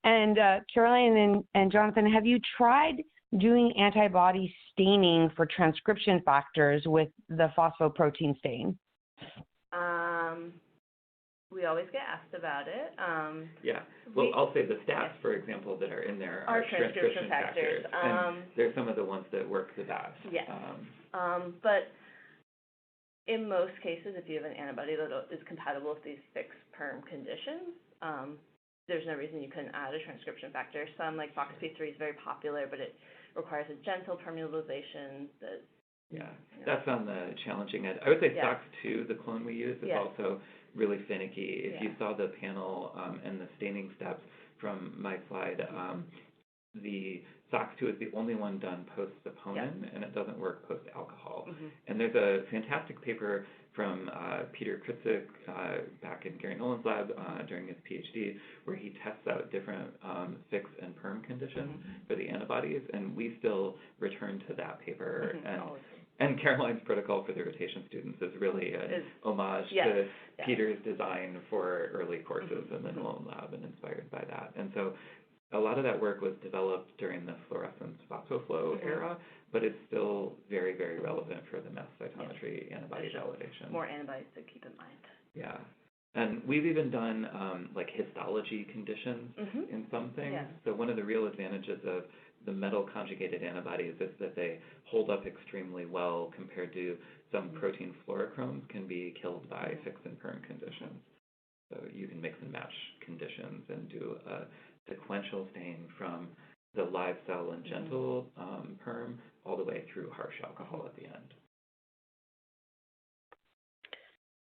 And Caroline and Jonathan, have you tried doing antibody staining for transcription factors with the phosphoprotein stain? We always get asked about it. Well, I'll say the stats, for example, that are in there are transcription factors. And they're some of the ones that work the best. But in most cases, if you have an antibody that is compatible with these fixed perm conditions, there's no reason you couldn't add a transcription factor. Some, like FOXP3, is very popular, but it requires a gentle permeabilization that that's on the challenging end. I would say SOX2, the clone we use, is also really finicky. If you saw the panel and the staining steps from my slide, the SOX2 is the only one done post-saponin, and it doesn't work post-alcohol. And there's a fantastic paper from Peter Kritzik back in Gary Nolan's lab during his PhD, where he tests out different fix and perm conditions for the antibodies, and we still return to that paper. And Caroline's protocol for the rotation students is really an homage to Peter's design for early courses in the Nolan lab, and inspired by that. And so a lot of that work was developed during the fluorescence phosphoflow era, but it's still very, very relevant for the mass cytometry antibody validation. More antibodies to keep in mind. Yeah. And we've even done like histology conditions in some things. Yeah. So one of the real advantages of the metal conjugated antibodies is that they hold up extremely well compared to some protein fluorochromes can be killed by fix and perm conditions. So you can mix and match conditions and do a sequential stain from the live cell and gentle perm all the way through harsh alcohol at the end.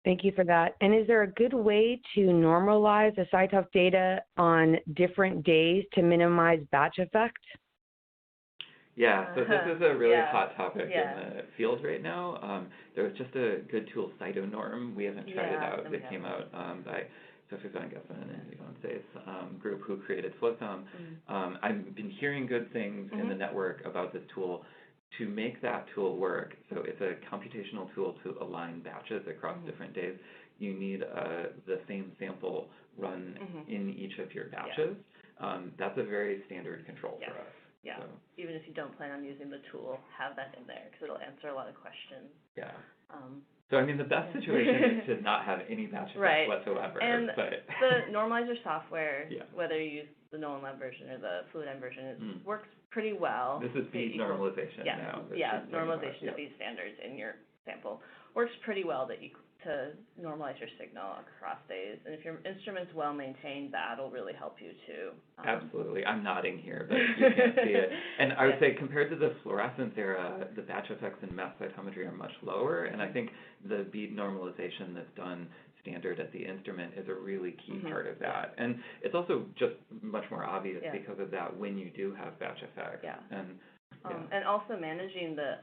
Thank you for that. And is there a good way to normalize the CyTOF data on different days to minimize batch effect? Yeah, so this is a really hot topic in the field right now. There was just a good tool, CytoNorm. We haven't tried it out. It came out by Sophie Van Geffen and Yvonne's group who created Flotom. I've been hearing good things in the network about this tool. To make that tool work, so it's a computational tool to align batches across different days. You need the same sample run in each of your batches. That's a very standard control for us. Yeah, so. Even if you don't plan on using the tool, have that in there because it'll answer a lot of questions. Yeah. So, I mean, the best situation is to not have any batch effects whatsoever. And the normalizer software, whether you use the Nolan Lab version or the Fluidigm version, works pretty well. This is bead normalization now. Normalization of bead standards in your sample. Works pretty well to normalize your signal across days. And if your instrument's well maintained, that'll really help you too. Absolutely. I'm nodding here, but you can't see it. And I would say compared to the fluorescence era, the batch effects in mass cytometry are much lower. And I think the bead normalization that's done standard at the instrument is a really key part of that. And it's also just much more obvious because of that when you do have batch effects. And also managing the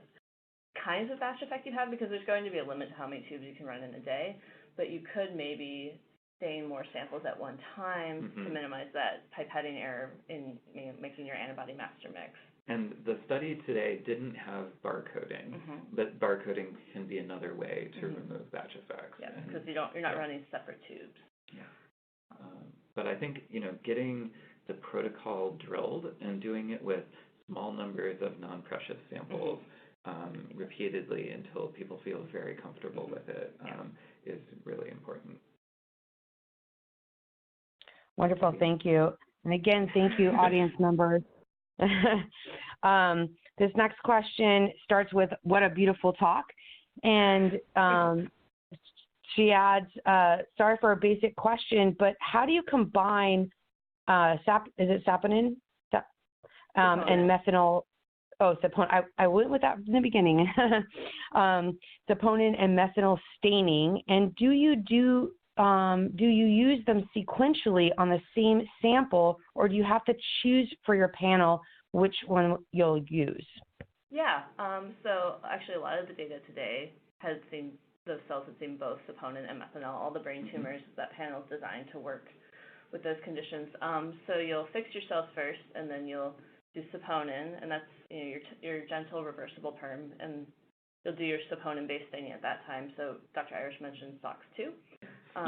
kinds of batch effect you have, because there's going to be a limit to how many tubes you can run in a day, but you could maybe stain more samples at one time to minimize that pipetting error in making your antibody master mix. And the study today didn't have barcoding, but barcoding can be another way to remove batch effects. Yeah, because you're not running separate tubes. Yeah. But I think, getting the protocol drilled and doing it with small numbers of non-precious samples repeatedly until people feel very comfortable with it is really important. Wonderful, thank you. And again, thank you, audience members. This next question starts with, what a beautiful talk. And she adds, sorry for a basic question, but how do you combine saponin and methanol? Oh, saponin. I went with that in the beginning. Saponin and methanol staining, and do you use them sequentially on the same sample, or do you have to choose for your panel which one you'll use? Yeah. So actually, a lot of the data today has seen those cells have seen both saponin and methanol. All the brain tumors, that panel is designed to work with those conditions. So you'll fix your cells first, and then you'll do saponin, and that's your gentle reversible perm, and you'll do your saponin-based staining at that time. So Dr. Irish mentioned SOX2.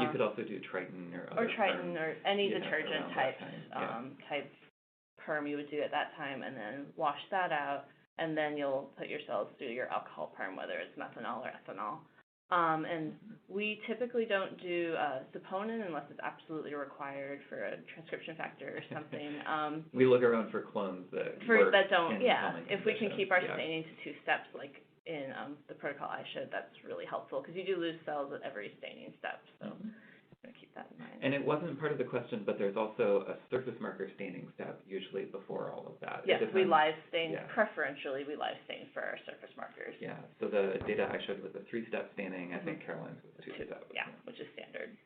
You could also do Triton or Triton or any detergent type perm you would do at that time, and then wash that out, and then you'll put your cells through your alcohol perm, whether it's methanol or ethanol. And we typically don't do saponin unless it's absolutely required for a transcription factor or something. We look around for clones that don't. If we can keep our staining to 2 steps, like in the protocol I showed, that's really helpful because you do lose cells at every staining step. So I'm going to keep that in mind. And it wasn't part of the question, but there's also a surface marker staining step usually before all of that. Yes, we live stain. Preferentially, we live stain for our surface markers. Yeah, so the data I showed was a 3-step staining. I think Caroline's was 2-step. Yeah, which is standard.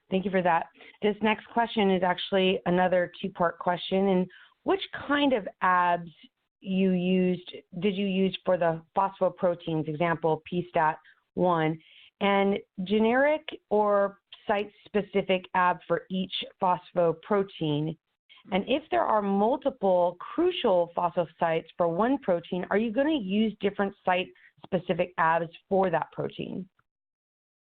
Thank you for that. This next question is actually another 2-part question. And which kind of abs did you use for the phosphoproteins, example, PSTAT1, and generic or site-specific ab for each phosphoprotein? And if there are multiple crucial phosphosites for one protein, are you going to use different site-specific abs for that protein?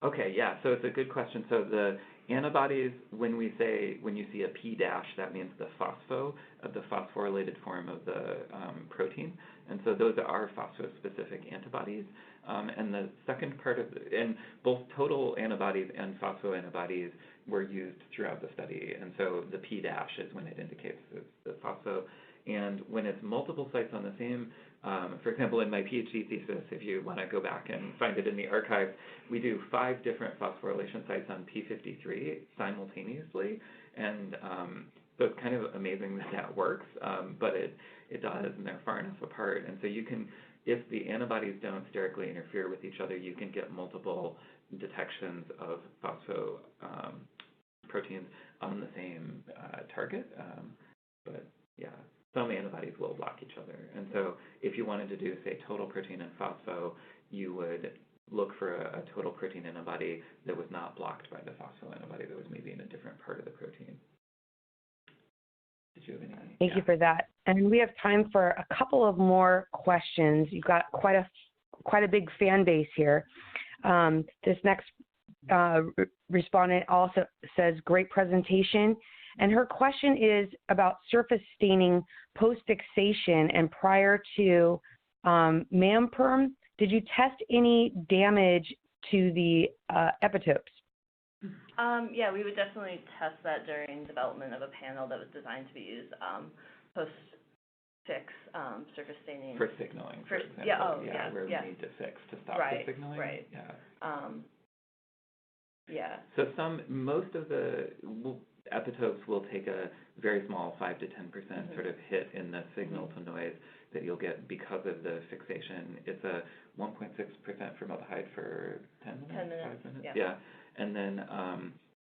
Okay, yeah, so it's a good question. So antibodies, when you see a P dash, that means the phospho of the phosphorylated form of the protein. And so those are phospho-specific antibodies. And the second part of and both total antibodies and phosphoantibodies were used throughout the study. And so the P dash is when it indicates the phospho. And when it's multiple sites on the same, for example, in my PhD thesis, if you want to go back and find it in the archives, we do 5 different phosphorylation sites on P53 simultaneously. And so it's kind of amazing that that works, but it does, and they're far enough apart. And so you can, if the antibodies don't sterically interfere with each other, you can get multiple detections of phosphoproteins on the same target. But yeah, some antibodies will block each other. And so if you wanted to do, say, total protein and phospho, you would look for a total protein antibody that was not blocked by the phosphoantibody that was maybe in a different part of the protein. Did you have any? Thank you for that. And we have time for a couple of more questions. You've got quite a big fan base here. This next respondent also says, great presentation. And her question is about surface staining post-fixation and prior to MAM-PERM. Did you test any damage to the epitopes? Yeah, we would definitely test that during development of a panel that was designed to be used post-fix surface staining. For signaling, for example. Yeah, where we need to fix to stop the signaling. Right. Yeah. So most of the epitopes will take a very small 5 to 10% sort of hit in the signal to noise that you'll get because of the fixation. It's a 1.6% formaldehyde for 10 minutes, 5 minutes. Yeah. And then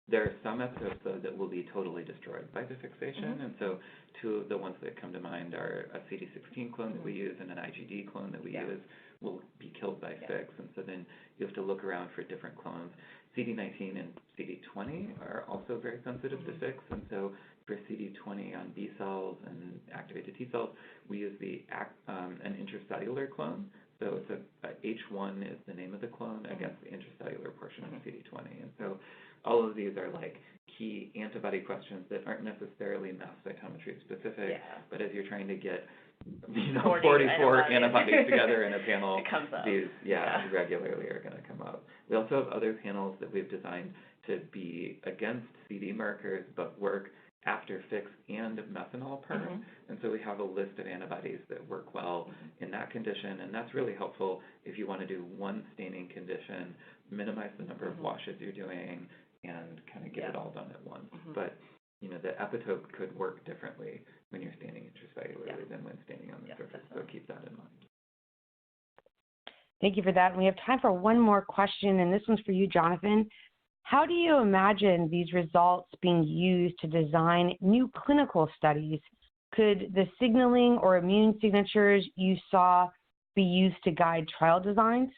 there are some epitopes, though, that will be totally destroyed by the fixation. And so two of the ones that come to mind are a CD16 clone that we use and an IgD clone that we use will be killed by fix. And so then you have to look around for different clones. CD19 and CD20 are also very sensitive to fix. And so for CD20 on B cells and activated T cells, we use an intracellular clone. So it's H1 is the name of the clone against the intracellular portion of CD20. And so all of these are like key antibody questions that aren't necessarily mass cytometry specific, but as you're trying to get 44 antibodies together in a panel, these regularly are going to come up. We also have other panels that we've designed to be against CD markers but work after fix and methanol perm. And so we have a list of antibodies that work well in that condition, and that's really helpful if you want to do one staining condition, minimize the number of washes you're doing, and kind of get it all done at once. But the epitope could work differently when you're staining intracellularly than when staining on the surface, so keep that in mind. Thank you for that. And we have time for one more question, and this one's for you, Jonathan. How do you imagine these results being used to design new clinical studies? Could the signaling or immune signatures you saw be used to guide trial designs?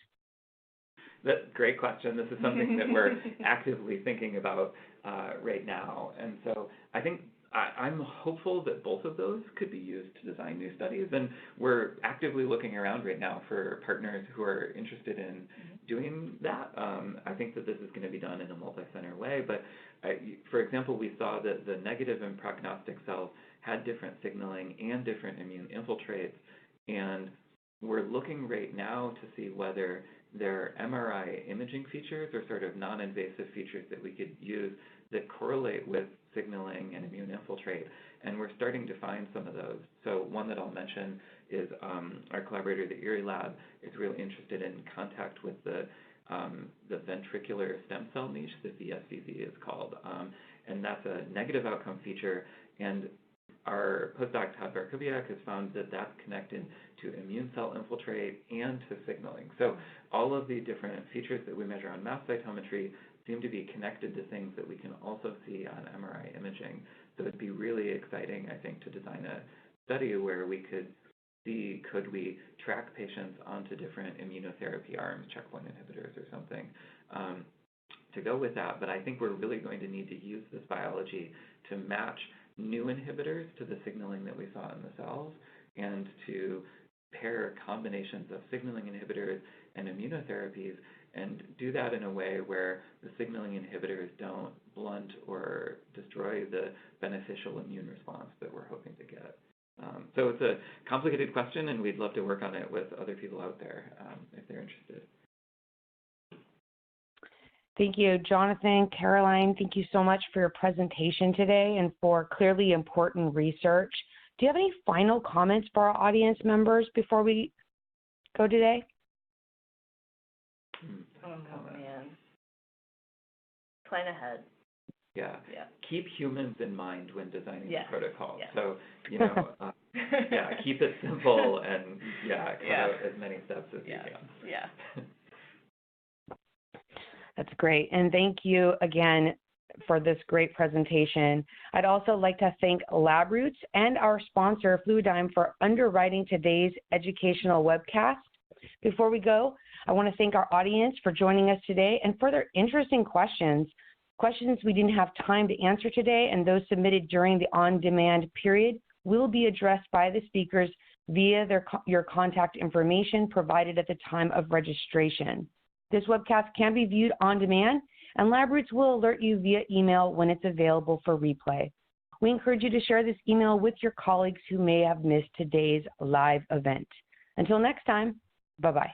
That's a great question. This is something that we're actively thinking about right now. And so I think I'm hopeful that both of those could be used to design new studies. And we're actively looking around right now for partners who are interested in doing that. I think that this is going to be done in a multi-center way. But for example, we saw that the negative and prognostic cells had different signaling and different immune infiltrates. And we're looking right now to see whether there are MRI imaging features or sort of non-invasive features that we could use that correlate with signaling and immune infiltrate. And we're starting to find some of those. So one that I'll mention is our collaborator at the Erie Lab is really interested in contact with the ventricular stem cell niche, the VSVZ is called. And that's a negative outcome feature. And our postdoc, Todd Barkowiak, has found that that's connected to immune cell infiltrate and to signaling. So all of the different features that we measure on mass cytometry seem to be connected to things that we can also see on MRI imaging. So it'd be really exciting, I think, to design a study where we could see, could we track patients onto different immunotherapy arms, checkpoint inhibitors or something, to go with that. But I think we're really going to need to use this biology to match new inhibitors to the signaling that we saw in the cells and to pair combinations of signaling inhibitors and immunotherapies and do that in a way where the signaling inhibitors don't blunt or destroy the beneficial immune response that we're hoping to get. So it's a complicated question, and we'd love to work on it with other people out there if they're interested. Thank you, Jonathan, Caroline. Thank you so much for your presentation today and for clearly important research. Do you have any final comments for our audience members before we go today? Oh, man. Plan ahead. Yeah. Keep humans in mind when designing the protocol. Yeah. So, you know, keep it simple and, cut out as many steps as you can. Yeah. That's great. And thank you again for this great presentation. I'd also like to thank LabRoots and our sponsor, Fluidigm, for underwriting today's educational webcast. Before we go, I want to thank our audience for joining us today and for their interesting questions. Questions we didn't have time to answer today and those submitted during the on-demand period will be addressed by the speakers via your contact information provided at the time of registration. This webcast can be viewed on demand, and LabRoots will alert you via email when it's available for replay. We encourage you to share this email with your colleagues who may have missed today's live event. Until next time, bye-bye.